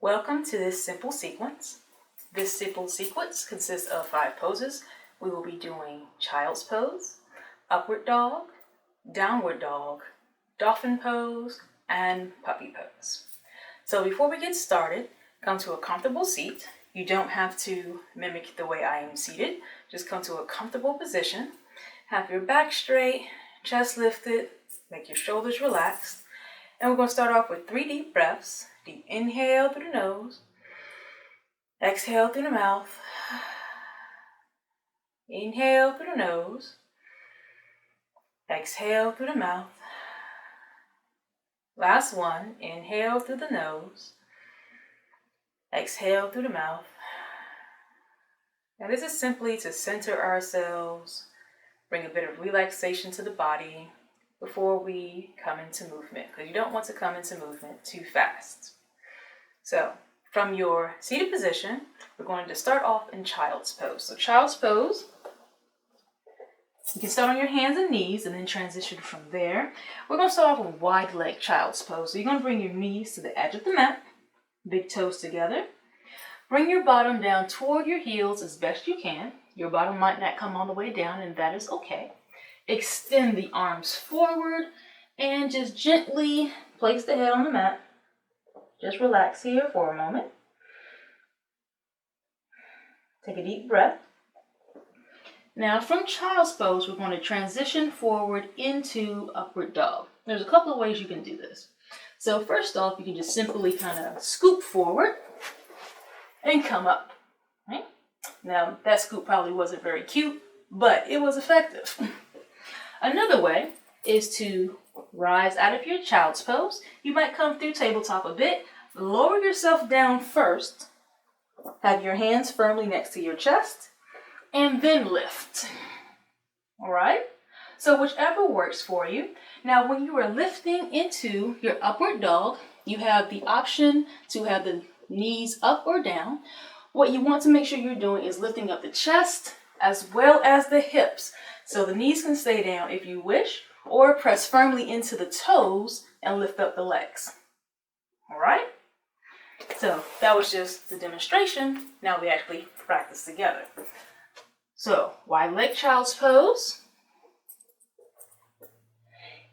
Welcome to this simple sequence. This simple sequence consists of 5 poses. We will be doing child's pose, upward dog, downward dog, dolphin pose, and puppy pose. So before we get started, come to a comfortable seat. You don't have to mimic the way I am seated. Just come to a comfortable position. Have your back straight, chest lifted, make your shoulders relaxed. And we're going to start off with 3 deep breaths. Deep inhale through the nose. Exhale through the mouth. Inhale through the nose. Exhale through the mouth. Last one. Inhale through the nose. Exhale through the mouth. Now this is simply to center ourselves, bring a bit of relaxation to the body before we come into movement, because you don't want to come into movement too fast. So from your seated position, we're going to start off in child's pose. So child's pose, you can start on your hands and knees and then transition from there. We're going to start off with wide leg child's pose. So you're going to bring your knees to the edge of the mat, big toes together. Bring your bottom down toward your heels as best you can. Your bottom might not come all the way down, and that is okay. Extend the arms forward and just gently place the head on the mat. Just relax here for a moment. Take a deep breath. Now from child's pose, we're going to transition forward into upward dog. There's a couple of ways you can do this. So first off, you can just simply kind of scoop forward and come up. Right? Now that scoop probably wasn't very cute, but it was effective. Another way is to rise out of your child's pose. You might come through tabletop a bit. Lower yourself down first. Have your hands firmly next to your chest. And then lift. Alright? So whichever works for you. Now when you are lifting into your upward dog, you have the option to have the knees up or down. What you want to make sure you're doing is lifting up the chest as well as the hips. So the knees can stay down if you wish, or press firmly into the toes and lift up the legs. Alright? So that was just the demonstration. Now we actually practice together. So wide leg child's pose.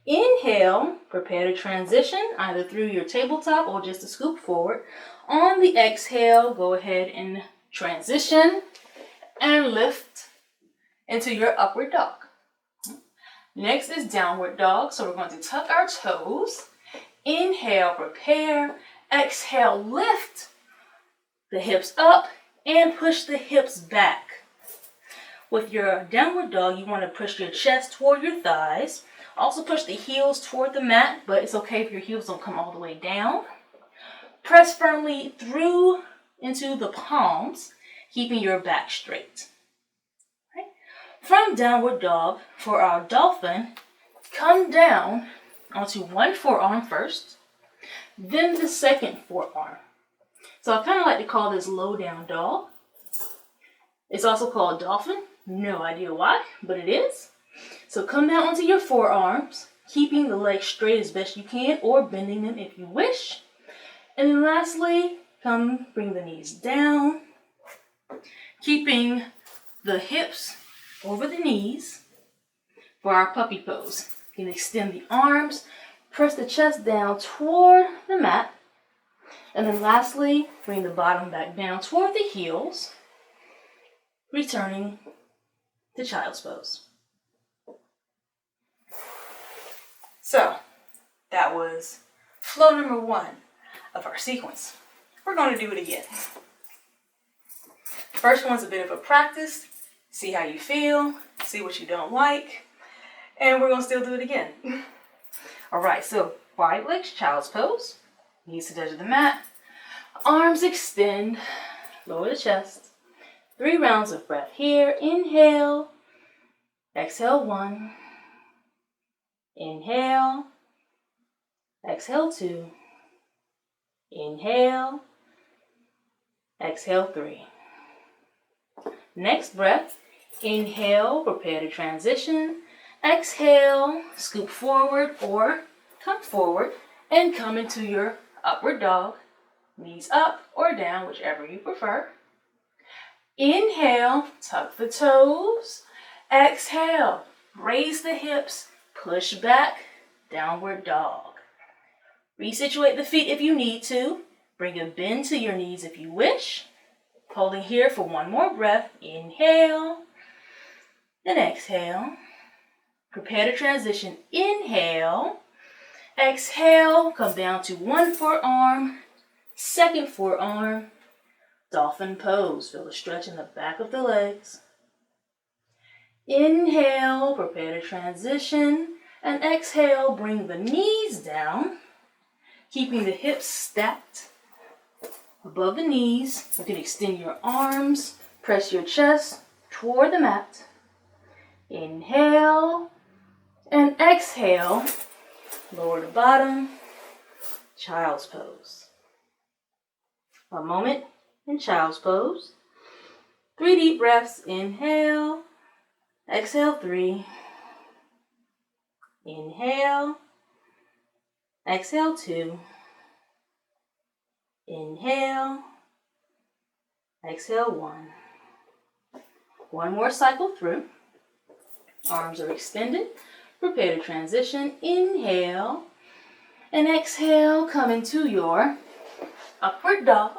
Inhale, prepare to transition either through your tabletop or just a scoop forward. On the exhale, go ahead and transition and lift into your upward dog. Next is downward dog. So we're going to tuck our toes. Inhale, prepare. Exhale, lift the hips up and push the hips back. With your downward dog, you want to push your chest toward your thighs. Also push the heels toward the mat, but it's okay if your heels don't come all the way down. Press firmly through into the palms, keeping your back straight. Right? From downward dog, for our dolphin, come down onto one forearm first, then the second forearm. So I kind of like to call this low down dog. It's also called dolphin. No idea why, but it is. So come down onto your forearms, keeping the legs straight as best you can or bending them if you wish. And then lastly, come bring the knees down, keeping the hips over the knees for our puppy pose. You can extend the arms, press the chest down toward the mat. And then lastly, bring the bottom back down toward the heels, returning to child's pose. So that was flow number 1 of our sequence. We're going to do it again. First one's a bit of a practice. See how you feel, see what you don't like, and we're going to still do it again. Alright, so wide legs child's pose. Knees to the edge of the mat. Arms extend. Lower the chest. 3 rounds of breath here. Inhale. Exhale 1. Inhale. Exhale 2. Inhale. Exhale 3. Next breath. Inhale, prepare to transition. Exhale, scoop forward or come forward and come into your upward dog. Knees up or down, whichever you prefer. Inhale, tuck the toes. Exhale, raise the hips, push back, downward dog. Resituate the feet if you need to. Bring a bend to your knees if you wish. Holding here for one more breath. Inhale and exhale. Prepare to transition. Inhale. Exhale, come down to one forearm, second forearm. Dolphin pose. Feel the stretch in the back of the legs. Inhale, prepare to transition. And exhale, bring the knees down, keeping the hips stacked above the knees. You can extend your arms, press your chest toward the mat. Inhale and exhale, lower to bottom, child's pose. A moment in child's pose. 3 deep breaths. Inhale, exhale 3. Inhale, exhale 2. Inhale, exhale 1. One more cycle through. Arms are extended. Prepare to transition. Inhale and exhale. Come into your upward dog.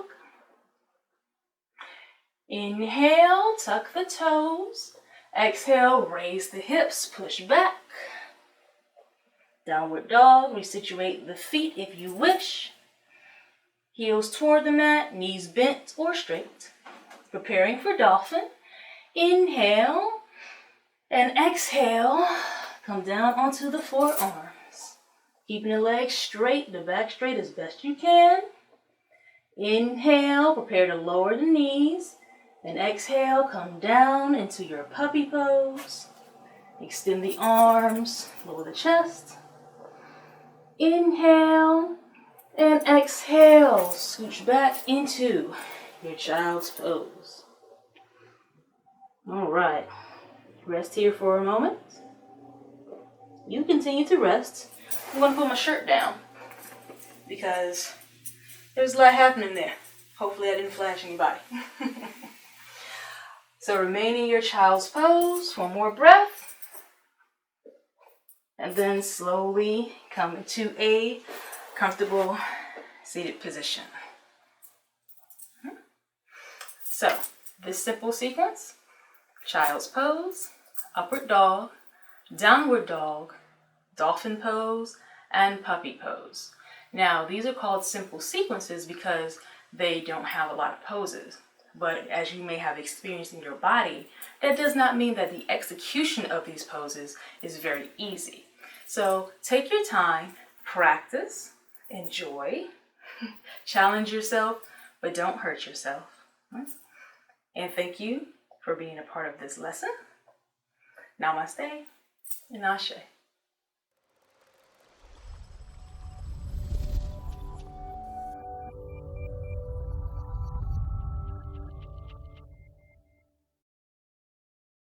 Inhale, tuck the toes. Exhale, raise the hips, push back. Downward dog, resituate the feet if you wish. Heels toward the mat, knees bent or straight. Preparing for dolphin. Inhale and exhale. Come down onto the forearms. Keeping the legs straight, the back straight as best you can. Inhale, prepare to lower the knees. And exhale, come down into your puppy pose. Extend the arms, lower the chest. Inhale and exhale. Scooch back into your child's pose. All right. Rest here for a moment. You continue to rest. I'm going to put my shirt down because there's a lot happening there. Hopefully I didn't flash anybody. So remain in your child's pose. One more breath. And then slowly come into a comfortable seated position. So this simple sequence: child's pose, upward dog, downward dog, dolphin pose, and puppy pose. Now, these are called simple sequences because they don't have a lot of poses. But as you may have experienced in your body, that does not mean that the execution of these poses is very easy. So take your time, practice, enjoy, challenge yourself, but don't hurt yourself. And thank you for being a part of this lesson. Namaste and Ashe.